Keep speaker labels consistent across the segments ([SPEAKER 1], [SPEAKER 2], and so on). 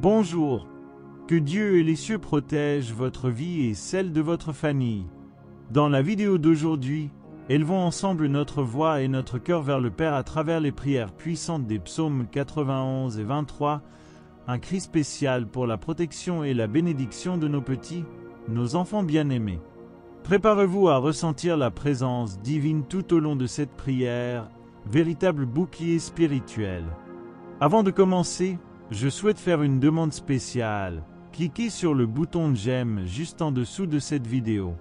[SPEAKER 1] Bonjour. Que Dieu et les cieux protègent votre vie et celle de votre famille. Dans la vidéo d'aujourd'hui, élevons ensemble notre voix et notre cœur vers le Père à travers les prières puissantes des psaumes 91 et 23, un cri spécial pour la protection et la bénédiction de nos petits, nos enfants bien-aimés. Préparez-vous à ressentir la présence divine tout au long de cette prière, véritable bouclier spirituel. Avant de commencer, je souhaite faire une demande spéciale. Cliquez sur le bouton de j'aime juste en dessous de cette vidéo.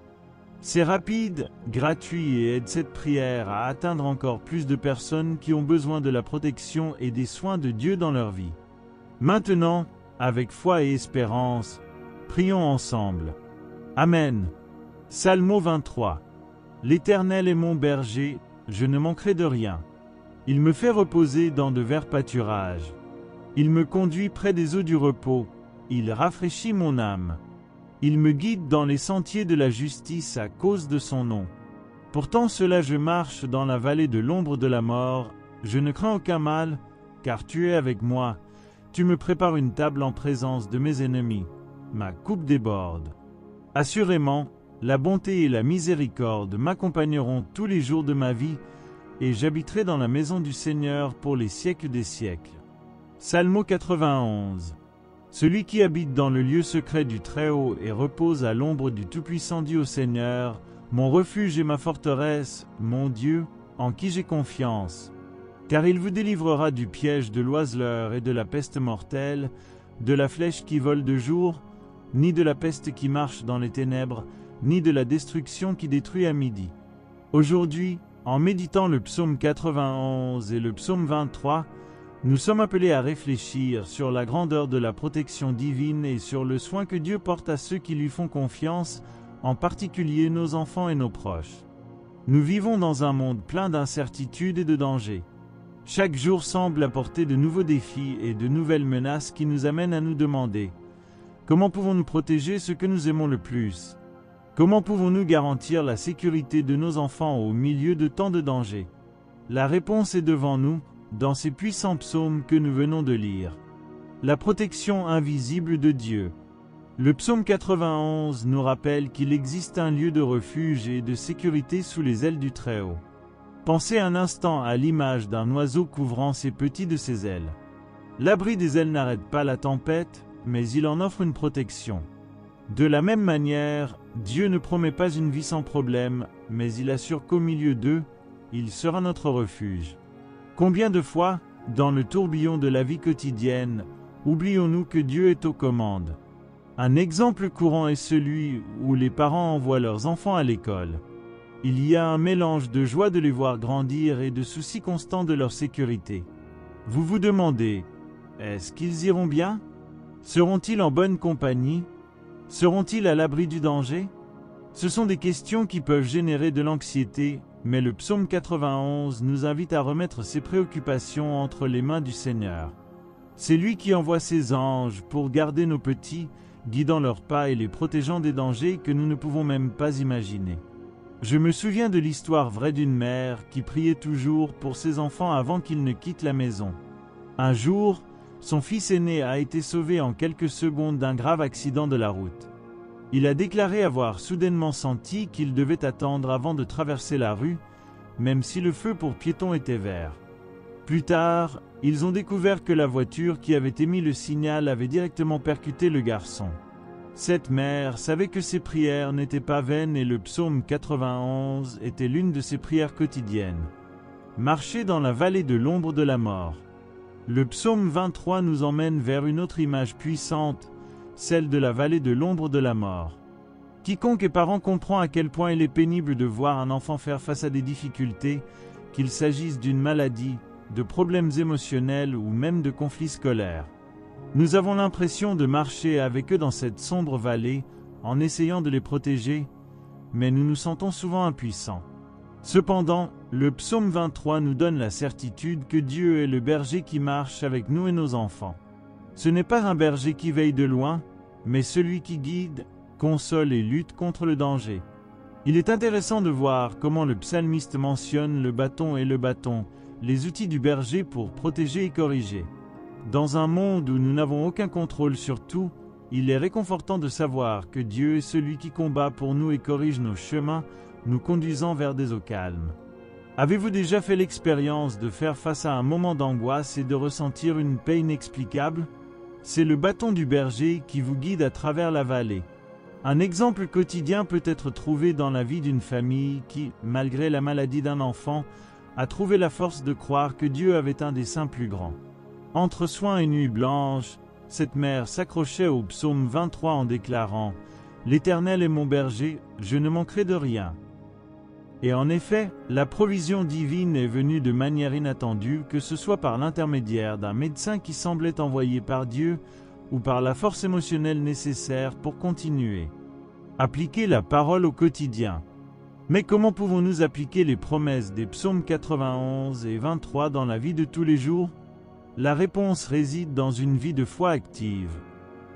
[SPEAKER 1] C'est rapide, gratuit et aide cette prière à atteindre encore plus de personnes qui ont besoin de la protection et des soins de Dieu dans leur vie. Maintenant, avec foi et espérance, prions ensemble. Amen. Psalmo 23. L'Éternel est mon berger, je ne manquerai de rien. Il me fait reposer dans de verts pâturages. Il me conduit près des eaux du repos. Il rafraîchit mon âme. Il me guide dans les sentiers de la justice à cause de son nom. Pourtant cela je marche dans la vallée de l'ombre de la mort. Je ne crains aucun mal, car tu es avec moi. Tu me prépares une table en présence de mes ennemis. Ma coupe déborde. Assurément, la bonté et la miséricorde m'accompagneront tous les jours de ma vie, et j'habiterai dans la maison du Seigneur pour les siècles des siècles. Psalmo 91. Celui qui habite dans le lieu secret du Très-Haut et repose à l'ombre du Tout-Puissant dit au Seigneur, mon refuge et ma forteresse, mon Dieu, en qui j'ai confiance. Car il vous délivrera du piège de l'oiseleur et de la peste mortelle, de la flèche qui vole de jour, ni de la peste qui marche dans les ténèbres, ni de la destruction qui détruit à midi. Aujourd'hui, en méditant le psaume 91 et le psaume 23, nous sommes appelés à réfléchir sur la grandeur de la protection divine et sur le soin que Dieu porte à ceux qui lui font confiance, en particulier nos enfants et nos proches. Nous vivons dans un monde plein d'incertitudes et de dangers. Chaque jour semble apporter de nouveaux défis et de nouvelles menaces qui nous amènent à nous demander « Comment pouvons-nous protéger ce que nous aimons le plus ? Comment pouvons-nous garantir la sécurité de nos enfants au milieu de tant de dangers ?» La réponse est devant nous, dans ces puissants psaumes que nous venons de lire. La protection invisible de Dieu. Le psaume 91 nous rappelle qu'il existe un lieu de refuge et de sécurité sous les ailes du Très-Haut. Pensez un instant à l'image d'un oiseau couvrant ses petits de ses ailes. L'abri des ailes n'arrête pas la tempête, mais il en offre une protection. De la même manière, Dieu ne promet pas une vie sans problème, mais il assure qu'au milieu d'eux, il sera notre refuge. Combien de fois, dans le tourbillon de la vie quotidienne, oublions-nous que Dieu est aux commandes? Un exemple courant est celui où les parents envoient leurs enfants à l'école. Il y a un mélange de joie de les voir grandir et de soucis constants de leur sécurité. Vous vous demandez, est-ce qu'ils iront bien? Seront-ils en bonne compagnie? Seront-ils à l'abri du danger? Ce sont des questions qui peuvent générer de l'anxiété, mais le psaume 91 nous invite à remettre ces préoccupations entre les mains du Seigneur. C'est lui qui envoie ses anges pour garder nos petits, guidant leurs pas et les protégeant des dangers que nous ne pouvons même pas imaginer. Je me souviens de l'histoire vraie d'une mère qui priait toujours pour ses enfants avant qu'ils ne quittent la maison. Un jour, son fils aîné a été sauvé en quelques secondes d'un grave accident de la route. Il a déclaré avoir soudainement senti qu'il devait attendre avant de traverser la rue, même si le feu pour piétons était vert. Plus tard, ils ont découvert que la voiture qui avait émis le signal avait directement percuté le garçon. Cette mère savait que ses prières n'étaient pas vaines et le psaume 91 était l'une de ses prières quotidiennes. Marcher dans la vallée de l'ombre de la mort. Le psaume 23 nous emmène vers une autre image puissante, celle de la vallée de l'ombre de la mort. Quiconque est parent comprend à quel point il est pénible de voir un enfant faire face à des difficultés, qu'il s'agisse d'une maladie, de problèmes émotionnels ou même de conflits scolaires. Nous avons l'impression de marcher avec eux dans cette sombre vallée, en essayant de les protéger, mais nous nous sentons souvent impuissants. Cependant, le psaume 23 nous donne la certitude que Dieu est le berger qui marche avec nous et nos enfants. Ce n'est pas un berger qui veille de loin, mais celui qui guide, console et lutte contre le danger. Il est intéressant de voir comment le psalmiste mentionne le bâton et le bâton, les outils du berger pour protéger et corriger. Dans un monde où nous n'avons aucun contrôle sur tout, il est réconfortant de savoir que Dieu est celui qui combat pour nous et corrige nos chemins, nous conduisant vers des eaux calmes. Avez-vous déjà fait l'expérience de faire face à un moment d'angoisse et de ressentir une paix inexplicable? C'est le bâton du berger qui vous guide à travers la vallée. Un exemple quotidien peut être trouvé dans la vie d'une famille qui, malgré la maladie d'un enfant, a trouvé la force de croire que Dieu avait un dessein plus grand. Entre soins et nuits blanches, cette mère s'accrochait au psaume 23 en déclarant « L'Éternel est mon berger, je ne manquerai de rien ». Et en effet, la provision divine est venue de manière inattendue, que ce soit par l'intermédiaire d'un médecin qui semblait envoyé par Dieu ou par la force émotionnelle nécessaire pour continuer. Appliquer la parole au quotidien. Mais comment pouvons-nous appliquer les promesses des psaumes 91 et 23 dans la vie de tous les jours? La réponse réside dans une vie de foi active.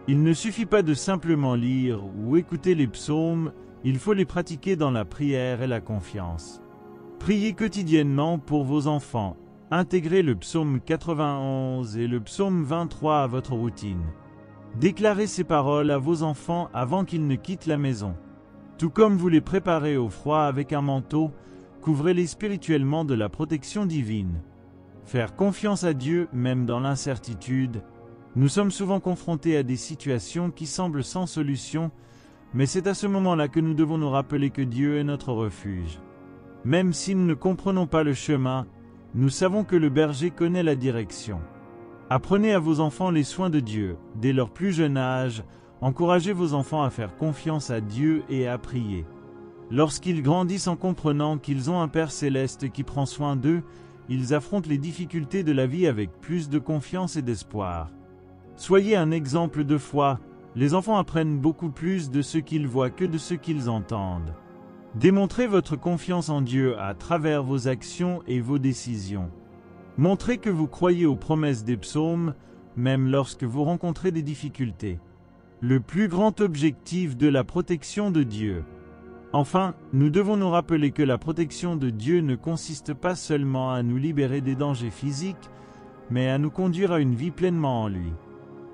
[SPEAKER 1] Il ne suffit pas de simplement lire ou écouter les psaumes, il faut les pratiquer dans la prière et la confiance. Priez quotidiennement pour vos enfants. Intégrez le psaume 91 et le psaume 23 à votre routine. Déclarez ces paroles à vos enfants avant qu'ils ne quittent la maison. Tout comme vous les préparez au froid avec un manteau, couvrez-les spirituellement de la protection divine. Faire confiance à Dieu, même dans l'incertitude. Nous sommes souvent confrontés à des situations qui semblent sans solution, mais c'est à ce moment-là que nous devons nous rappeler que Dieu est notre refuge. Même si nous ne comprenons pas le chemin, nous savons que le berger connaît la direction. Apprenez à vos enfants les soins de Dieu. Dès leur plus jeune âge, encouragez vos enfants à faire confiance à Dieu et à prier. Lorsqu'ils grandissent en comprenant qu'ils ont un Père céleste qui prend soin d'eux, ils affrontent les difficultés de la vie avec plus de confiance et d'espoir. Soyez un exemple de foi. Les enfants apprennent beaucoup plus de ce qu'ils voient que de ce qu'ils entendent. Démontrez votre confiance en Dieu à travers vos actions et vos décisions. Montrez que vous croyez aux promesses des psaumes, même lorsque vous rencontrez des difficultés. Le plus grand objectif de la protection de Dieu. Enfin, nous devons nous rappeler que la protection de Dieu ne consiste pas seulement à nous libérer des dangers physiques, mais à nous conduire à une vie pleinement en lui.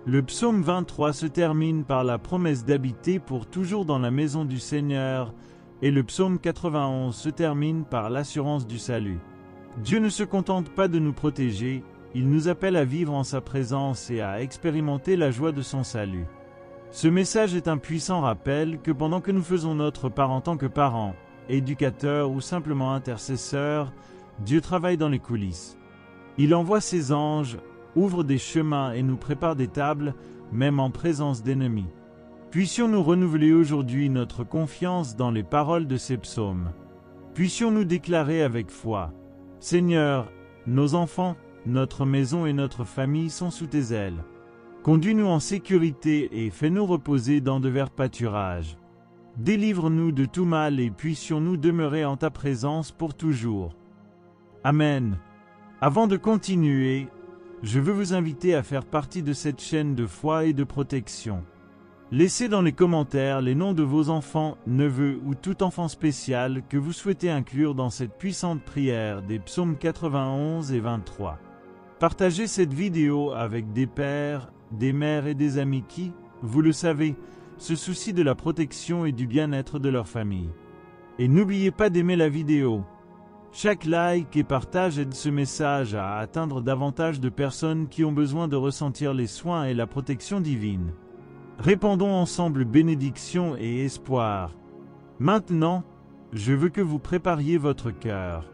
[SPEAKER 1] Le psaume 23 se termine par la promesse d'habiter pour toujours dans la maison du Seigneur, et le psaume 91 se termine par l'assurance du salut. Dieu ne se contente pas de nous protéger, il nous appelle à vivre en sa présence et à expérimenter la joie de son salut. Ce message est un puissant rappel que pendant que nous faisons notre part en tant que parents, éducateurs ou simplement intercesseurs, Dieu travaille dans les coulisses. Il envoie ses anges, ouvre des chemins et nous prépare des tables, même en présence d'ennemis. Puissions-nous renouveler aujourd'hui notre confiance dans les paroles de ces psaumes. Puissions-nous déclarer avec foi, « Seigneur, nos enfants, notre maison et notre famille sont sous tes ailes. Conduis-nous en sécurité et fais-nous reposer dans de verts pâturages. Délivre-nous de tout mal et puissions-nous demeurer en ta présence pour toujours. » Amen. Avant de continuer, je veux vous inviter à faire partie de cette chaîne de foi et de protection. Laissez dans les commentaires les noms de vos enfants, neveux ou tout enfant spécial que vous souhaitez inclure dans cette puissante prière des psaumes 91 et 23. Partagez cette vidéo avec des pères, des mères et des amis qui, vous le savez, se soucient de la protection et du bien-être de leur famille. Et n'oubliez pas d'aimer la vidéo. Chaque like et partage aide ce message à atteindre davantage de personnes qui ont besoin de ressentir les soins et la protection divine. Répandons ensemble bénédiction et espoir. Maintenant, je veux que vous prépariez votre cœur.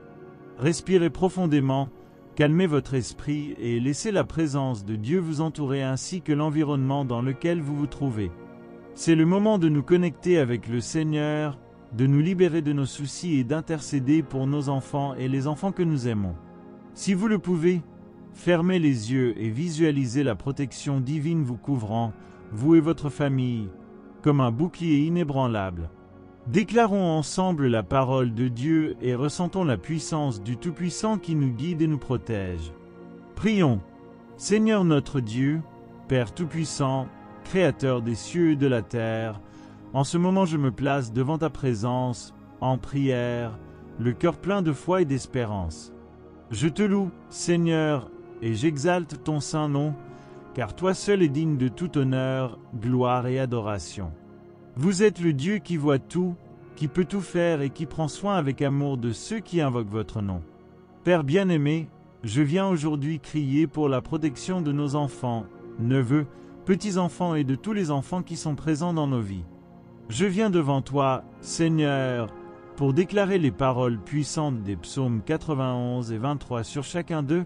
[SPEAKER 1] Respirez profondément, calmez votre esprit et laissez la présence de Dieu vous entourer ainsi que l'environnement dans lequel vous vous trouvez. C'est le moment de nous connecter avec le Seigneur, de nous libérer de nos soucis et d'intercéder pour nos enfants et les enfants que nous aimons. Si vous le pouvez, fermez les yeux et visualisez la protection divine vous couvrant, vous et votre famille, comme un bouclier inébranlable. Déclarons ensemble la parole de Dieu et ressentons la puissance du Tout-Puissant qui nous guide et nous protège. Prions. Seigneur notre Dieu, Père Tout-Puissant, Créateur des cieux et de la terre, en ce moment je me place devant ta présence, en prière, le cœur plein de foi et d'espérance. Je te loue, Seigneur, et j'exalte ton saint nom, car toi seul es digne de tout honneur, gloire et adoration. Vous êtes le Dieu qui voit tout, qui peut tout faire et qui prend soin avec amour de ceux qui invoquent votre nom. Père bien-aimé, je viens aujourd'hui crier pour la protection de nos enfants, neveux, petits-enfants et de tous les enfants qui sont présents dans nos vies. Je viens devant toi, Seigneur, pour déclarer les paroles puissantes des psaumes 91 et 23 sur chacun d'eux,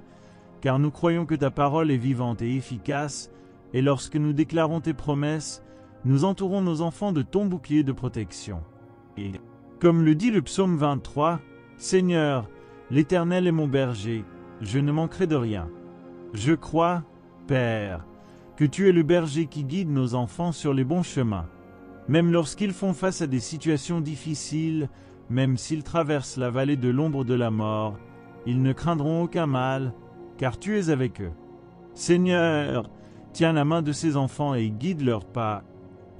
[SPEAKER 1] car nous croyons que ta parole est vivante et efficace, et lorsque nous déclarons tes promesses, nous entourons nos enfants de ton bouclier de protection. Et, comme le dit le psaume 23, Seigneur, l'Éternel est mon berger, je ne manquerai de rien. Je crois, Père, que tu es le berger qui guide nos enfants sur les bons chemins. Même lorsqu'ils font face à des situations difficiles, même s'ils traversent la vallée de l'ombre de la mort, ils ne craindront aucun mal, car tu es avec eux. Seigneur, tiens la main de ces enfants et guide leurs pas,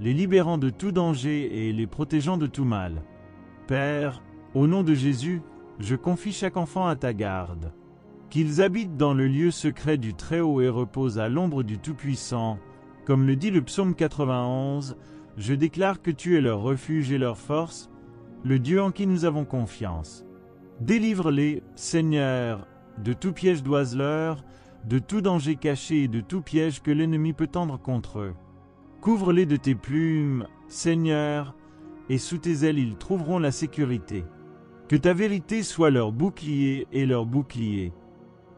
[SPEAKER 1] les libérant de tout danger et les protégeant de tout mal. Père, au nom de Jésus, je confie chaque enfant à ta garde. Qu'ils habitent dans le lieu secret du Très-Haut et reposent à l'ombre du Tout-Puissant. Comme le dit le psaume 91, je déclare que tu es leur refuge et leur force, le Dieu en qui nous avons confiance. Délivre-les, Seigneur, de tout piège d'oiseleur, de tout danger caché et de tout piège que l'ennemi peut tendre contre eux. Couvre-les de tes plumes, Seigneur, et sous tes ailes ils trouveront la sécurité. Que ta vérité soit leur bouclier et leur bouclier.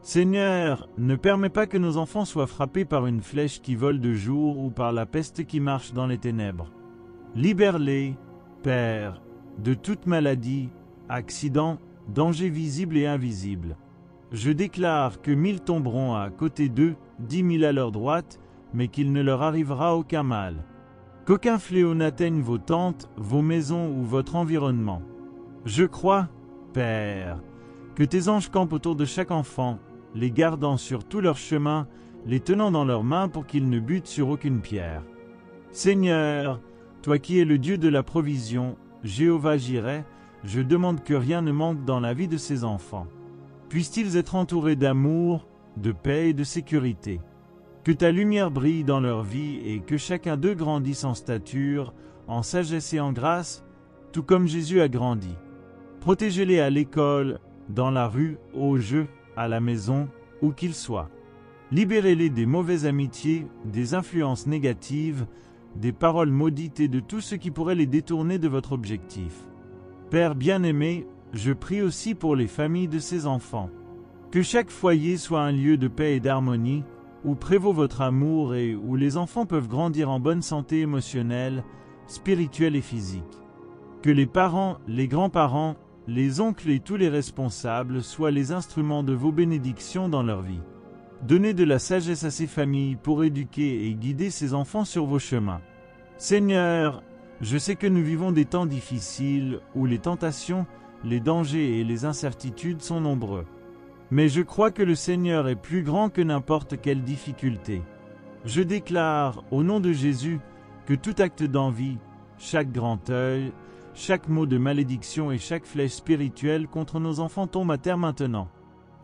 [SPEAKER 1] Seigneur, ne permets pas que nos enfants soient frappés par une flèche qui vole de jour ou par la peste qui marche dans les ténèbres. Libère-les, Père, de toute maladie, accident, danger visible et invisible. Je déclare que 1000 tomberont à côté d'eux, 10 000 à leur droite, mais qu'il ne leur arrivera aucun mal. Qu'aucun fléau n'atteigne vos tentes, vos maisons ou votre environnement. Je crois, Père, que tes anges campent autour de chaque enfant, les gardant sur tout leur chemin, les tenant dans leurs mains pour qu'ils ne butent sur aucune pierre. Seigneur, toi qui es le Dieu de la provision, Jéhovah Jireh, je demande que rien ne manque dans la vie de ces enfants. Puissent-ils être entourés d'amour, de paix et de sécurité. Que ta lumière brille dans leur vie et que chacun d'eux grandisse en stature, en sagesse et en grâce, tout comme Jésus a grandi. Protégez-les à l'école, dans la rue, au jeu, à la maison, où qu'ils soient. Libérez-les des mauvaises amitiés, des influences négatives, des paroles maudites et de tout ce qui pourrait les détourner de votre objectif. Père bien-aimé, je prie aussi pour les familles de ces enfants. Que chaque foyer soit un lieu de paix et d'harmonie, où prévaut votre amour et où les enfants peuvent grandir en bonne santé émotionnelle, spirituelle et physique. Que les parents, les grands-parents, les oncles et tous les responsables soient les instruments de vos bénédictions dans leur vie. Donnez de la sagesse à ces familles pour éduquer et guider ces enfants sur vos chemins. Seigneur, je sais que nous vivons des temps difficiles où les tentations, les dangers et les incertitudes sont nombreux. Mais je crois que le Seigneur est plus grand que n'importe quelle difficulté. Je déclare, au nom de Jésus, que tout acte d'envie, chaque grand œil, chaque mot de malédiction et chaque flèche spirituelle contre nos enfants tombe à terre maintenant.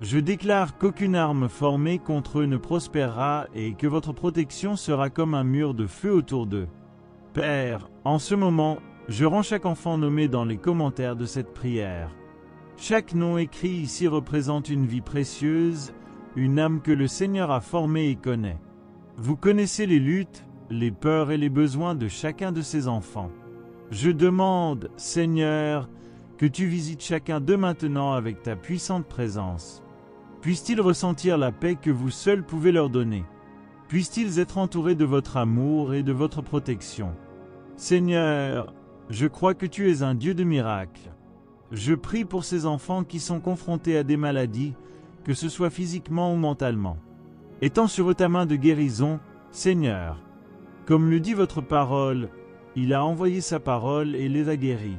[SPEAKER 1] Je déclare qu'aucune arme formée contre eux ne prospérera et que votre protection sera comme un mur de feu autour d'eux. Père, en ce moment, je rends chaque enfant nommé dans les commentaires de cette prière. Chaque nom écrit ici représente une vie précieuse, une âme que le Seigneur a formée et connaît. Vous connaissez les luttes, les peurs et les besoins de chacun de ces enfants. Je demande, Seigneur, que tu visites chacun d'eux maintenant avec ta puissante présence. Puissent-ils ressentir la paix que vous seuls pouvez leur donner. Puissent-ils être entourés de votre amour et de votre protection. Seigneur, je crois que tu es un Dieu de miracles. Je prie pour ces enfants qui sont confrontés à des maladies, que ce soit physiquement ou mentalement. Étends sur eux ta main de guérison, Seigneur. Comme le dit votre parole, il a envoyé sa parole et les a guéris.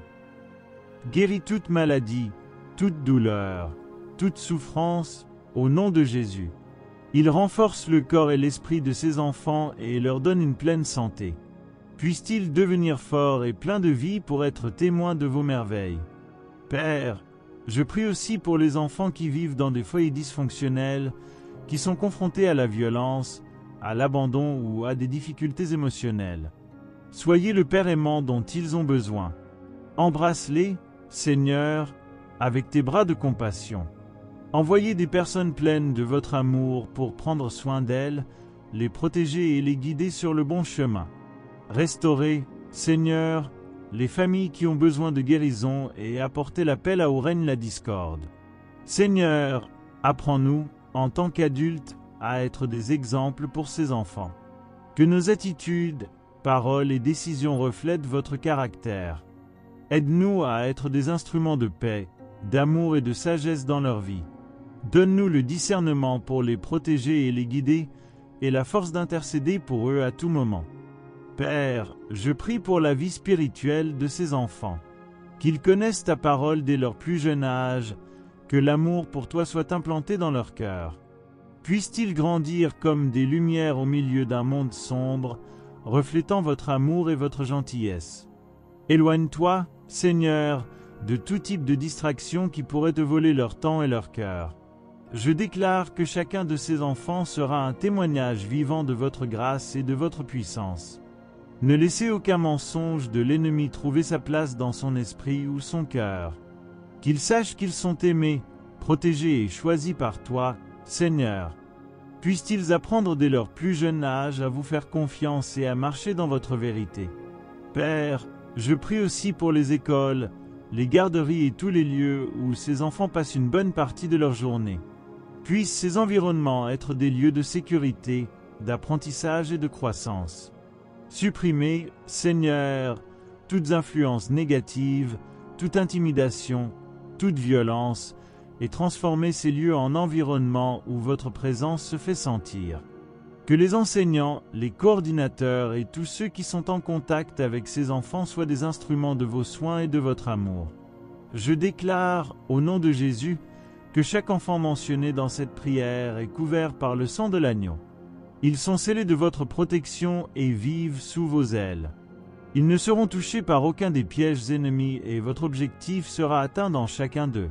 [SPEAKER 1] Guéris toute maladie, toute douleur, toute souffrance, au nom de Jésus. Il renforce le corps et l'esprit de ces enfants et leur donne une pleine santé. Puissent-ils devenir forts et pleins de vie pour être témoins de vos merveilles. Père, je prie aussi pour les enfants qui vivent dans des foyers dysfonctionnels, qui sont confrontés à la violence, à l'abandon ou à des difficultés émotionnelles. Soyez le Père aimant dont ils ont besoin. Embrasse-les, Seigneur, avec tes bras de compassion. Envoyez des personnes pleines de votre amour pour prendre soin d'elles, les protéger et les guider sur le bon chemin. Restaurez, Seigneur, les familles qui ont besoin de guérison et apportez la paix là où règne la discorde. Seigneur, apprends-nous, en tant qu'adultes, à être des exemples pour ces enfants. Que nos attitudes, paroles et décisions reflètent votre caractère. Aide-nous à être des instruments de paix, d'amour et de sagesse dans leur vie. Donne-nous le discernement pour les protéger et les guider, et la force d'intercéder pour eux à tout moment. Père, je prie pour la vie spirituelle de ces enfants. Qu'ils connaissent ta parole dès leur plus jeune âge, que l'amour pour toi soit implanté dans leur cœur. Puissent-ils grandir comme des lumières au milieu d'un monde sombre, reflétant votre amour et votre gentillesse. Éloigne-toi, Seigneur, de tout type de distraction qui pourrait te voler leur temps et leur cœur. Je déclare que chacun de ces enfants sera un témoignage vivant de votre grâce et de votre puissance. Ne laissez aucun mensonge de l'ennemi trouver sa place dans son esprit ou son cœur. Qu'ils sachent qu'ils sont aimés, protégés et choisis par toi, Seigneur. Puissent-ils apprendre dès leur plus jeune âge à vous faire confiance et à marcher dans votre vérité. Père, je prie aussi pour les écoles, les garderies et tous les lieux où ces enfants passent une bonne partie de leur journée. Puissent ces environnements être des lieux de sécurité, d'apprentissage et de croissance. Supprimez, Seigneur, toutes influences négatives, toute intimidation, toute violence, et transformez ces lieux en environnements où votre présence se fait sentir. Que les enseignants, les coordinateurs et tous ceux qui sont en contact avec ces enfants soient des instruments de vos soins et de votre amour. Je déclare, au nom de Jésus, que chaque enfant mentionné dans cette prière est couvert par le sang de l'agneau. Ils sont scellés de votre protection et vivent sous vos ailes. Ils ne seront touchés par aucun des pièges ennemis et votre objectif sera atteint dans chacun d'eux.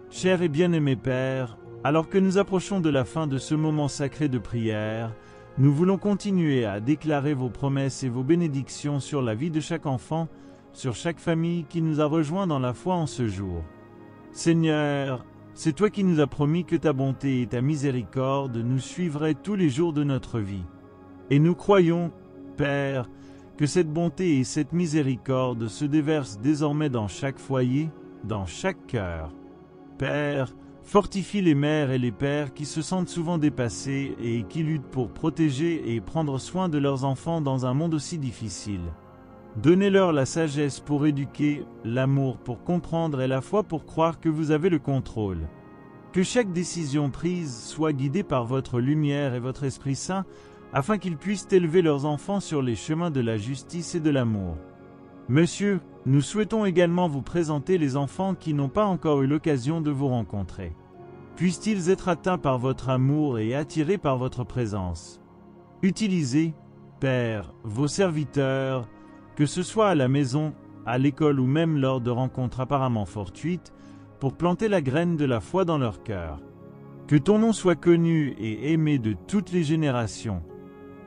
[SPEAKER 1] Cher et bien-aimé Père, alors que nous approchons de la fin de ce moment sacré de prière, nous voulons continuer à déclarer vos promesses et vos bénédictions sur la vie de chaque enfant, sur chaque famille qui nous a rejoints dans la foi en ce jour. Seigneur, c'est toi qui nous as promis que ta bonté et ta miséricorde nous suivraient tous les jours de notre vie. Et nous croyons, Père, que cette bonté et cette miséricorde se déversent désormais dans chaque foyer, dans chaque cœur. Père, fortifie les mères et les pères qui se sentent souvent dépassés et qui luttent pour protéger et prendre soin de leurs enfants dans un monde aussi difficile. Donnez-leur la sagesse pour éduquer, l'amour pour comprendre et la foi pour croire que vous avez le contrôle. Que chaque décision prise soit guidée par votre lumière et votre Esprit Saint, afin qu'ils puissent élever leurs enfants sur les chemins de la justice et de l'amour. Monsieur, nous souhaitons également vous présenter les enfants qui n'ont pas encore eu l'occasion de vous rencontrer. Puissent-ils être atteints par votre amour et attirés par votre présence. Utilisez, Père, vos serviteurs, que ce soit à la maison, à l'école ou même lors de rencontres apparemment fortuites, pour planter la graine de la foi dans leur cœur. Que ton nom soit connu et aimé de toutes les générations.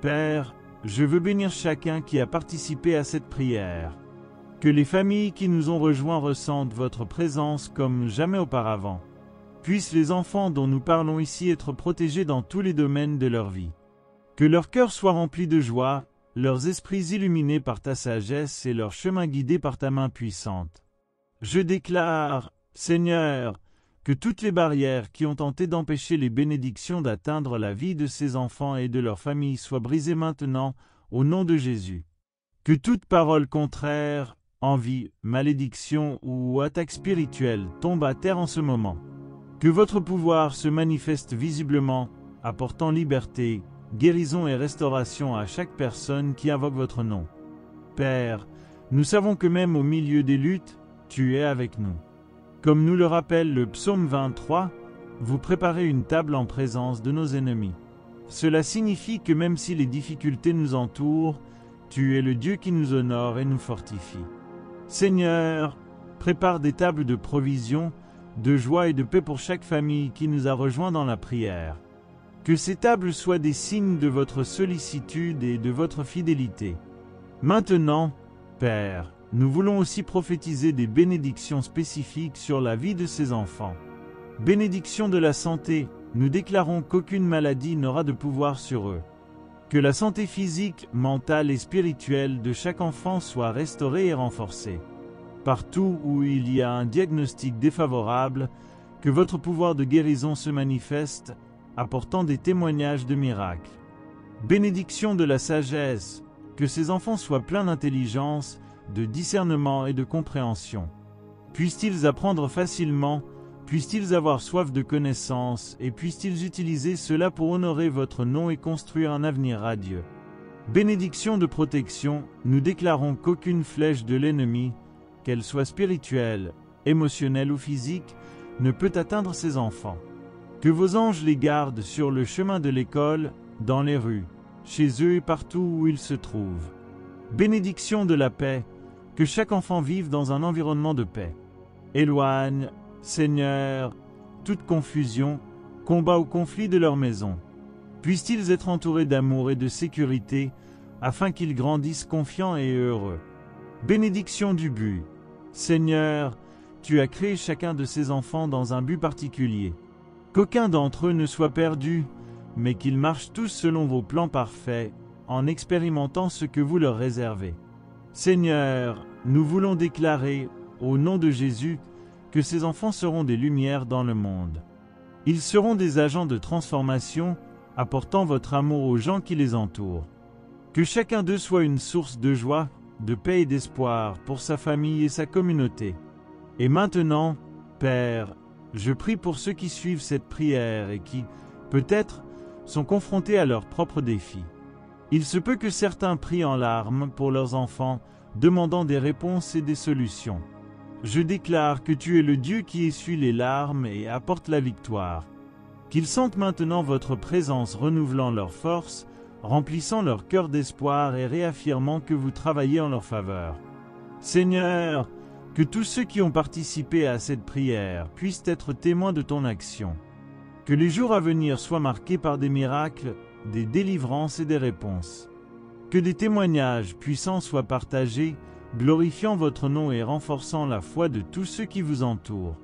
[SPEAKER 1] Père, je veux bénir chacun qui a participé à cette prière. Que les familles qui nous ont rejoints ressentent votre présence comme jamais auparavant. Puissent les enfants dont nous parlons ici être protégés dans tous les domaines de leur vie. Que leur cœur soit rempli de joie, leurs esprits illuminés par ta sagesse et leurs chemins guidés par ta main puissante. Je déclare, Seigneur, que toutes les barrières qui ont tenté d'empêcher les bénédictions d'atteindre la vie de ces enfants et de leurs familles soient brisées maintenant, au nom de Jésus. Que toute parole contraire, envie, malédiction ou attaque spirituelle tombe à terre en ce moment. Que votre pouvoir se manifeste visiblement, apportant liberté, guérison et restauration à chaque personne qui invoque votre nom. Père, nous savons que même au milieu des luttes, tu es avec nous. Comme nous le rappelle le psaume 23, vous préparez une table en présence de nos ennemis. Cela signifie que même si les difficultés nous entourent, tu es le Dieu qui nous honore et nous fortifie. Seigneur, prépare des tables de provision, de joie et de paix pour chaque famille qui nous a rejoints dans la prière. Que ces tables soient des signes de votre sollicitude et de votre fidélité. Maintenant, Père, nous voulons aussi prophétiser des bénédictions spécifiques sur la vie de ces enfants. Bénédiction de la santé, nous déclarons qu'aucune maladie n'aura de pouvoir sur eux. Que la santé physique, mentale et spirituelle de chaque enfant soit restaurée et renforcée. Partout où il y a un diagnostic défavorable, que votre pouvoir de guérison se manifeste, apportant des témoignages de miracles. Bénédiction de la sagesse, que ces enfants soient pleins d'intelligence, de discernement et de compréhension. Puissent-ils apprendre facilement, puissent-ils avoir soif de connaissance, et puissent-ils utiliser cela pour honorer votre nom et construire un avenir radieux. Bénédiction de protection, nous déclarons qu'aucune flèche de l'ennemi, qu'elle soit spirituelle, émotionnelle ou physique, ne peut atteindre ces enfants. Que vos anges les gardent sur le chemin de l'école, dans les rues, chez eux et partout où ils se trouvent. Bénédiction de la paix, que chaque enfant vive dans un environnement de paix. Éloigne, Seigneur, toute confusion, combat ou conflit de leur maison. Puissent-ils être entourés d'amour et de sécurité, afin qu'ils grandissent confiants et heureux. Bénédiction du but. Seigneur, tu as créé chacun de ces enfants dans un but particulier. Qu'aucun d'entre eux ne soit perdu, mais qu'ils marchent tous selon vos plans parfaits, en expérimentant ce que vous leur réservez. Seigneur, nous voulons déclarer, au nom de Jésus, que ces enfants seront des lumières dans le monde. Ils seront des agents de transformation, apportant votre amour aux gens qui les entourent. Que chacun d'eux soit une source de joie, de paix et d'espoir pour sa famille et sa communauté. Et maintenant, Père, je prie pour ceux qui suivent cette prière et qui, peut-être, sont confrontés à leurs propres défis. Il se peut que certains prient en larmes pour leurs enfants, demandant des réponses et des solutions. Je déclare que tu es le Dieu qui essuie les larmes et apporte la victoire. Qu'ils sentent maintenant votre présence renouvelant leur force, remplissant leur cœur d'espoir et réaffirmant que vous travaillez en leur faveur. Seigneur, que tous ceux qui ont participé à cette prière puissent être témoins de ton action. Que les jours à venir soient marqués par des miracles, des délivrances et des réponses. Que des témoignages puissants soient partagés, glorifiant votre nom et renforçant la foi de tous ceux qui vous entourent.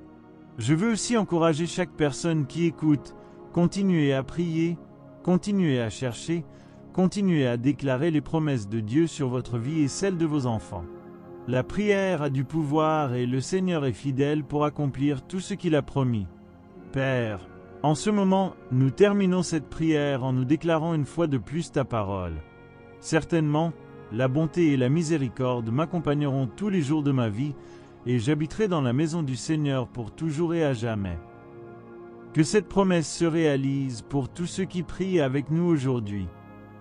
[SPEAKER 1] Je veux aussi encourager chaque personne qui écoute, continuez à prier, continuez à chercher, continuez à déclarer les promesses de Dieu sur votre vie et celle de vos enfants. La prière a du pouvoir et le Seigneur est fidèle pour accomplir tout ce qu'il a promis. Père, en ce moment, nous terminons cette prière en nous déclarant une fois de plus ta parole. Certainement, la bonté et la miséricorde m'accompagneront tous les jours de ma vie et j'habiterai dans la maison du Seigneur pour toujours et à jamais. Que cette promesse se réalise pour tous ceux qui prient avec nous aujourd'hui.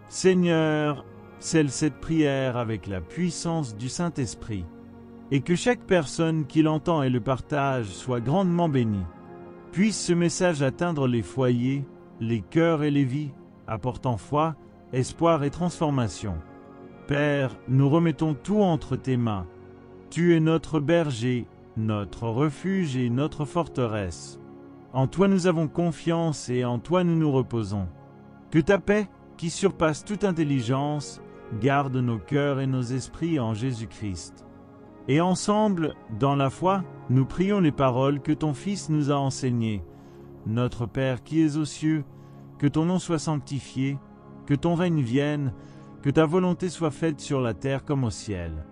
[SPEAKER 1] Seigneur, scelle cette prière avec la puissance du Saint-Esprit, et que chaque personne qui l'entend et le partage soit grandement bénie. Puisse ce message atteindre les foyers, les cœurs et les vies, apportant foi, espoir et transformation. Père, nous remettons tout entre tes mains. Tu es notre berger, notre refuge et notre forteresse. En toi nous avons confiance et en toi nous nous reposons. Que ta paix, qui surpasse toute intelligence, garde nos cœurs et nos esprits en Jésus-Christ. Et ensemble, dans la foi, nous prions les paroles que ton Fils nous a enseignées. Notre Père qui es aux cieux, que ton nom soit sanctifié, que ton règne vienne, que ta volonté soit faite sur la terre comme au ciel.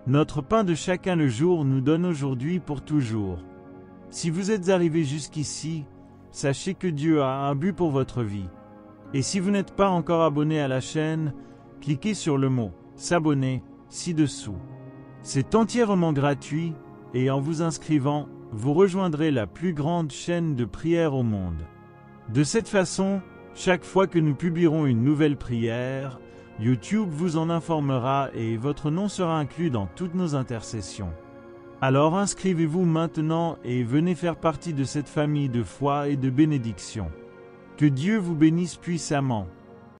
[SPEAKER 1] Notre pain de chacun le jour nous donne aujourd'hui pour toujours. Si vous êtes arrivés jusqu'ici, sachez que Dieu a un but pour votre vie. Et si vous n'êtes pas encore abonné à la chaîne, cliquez sur le mot « S'abonner » ci-dessous. C'est entièrement gratuit et en vous inscrivant, vous rejoindrez la plus grande chaîne de prière au monde. De cette façon, chaque fois que nous publierons une nouvelle prière, YouTube vous en informera et votre nom sera inclus dans toutes nos intercessions. Alors inscrivez-vous maintenant et venez faire partie de cette famille de foi et de bénédiction. Que Dieu vous bénisse puissamment.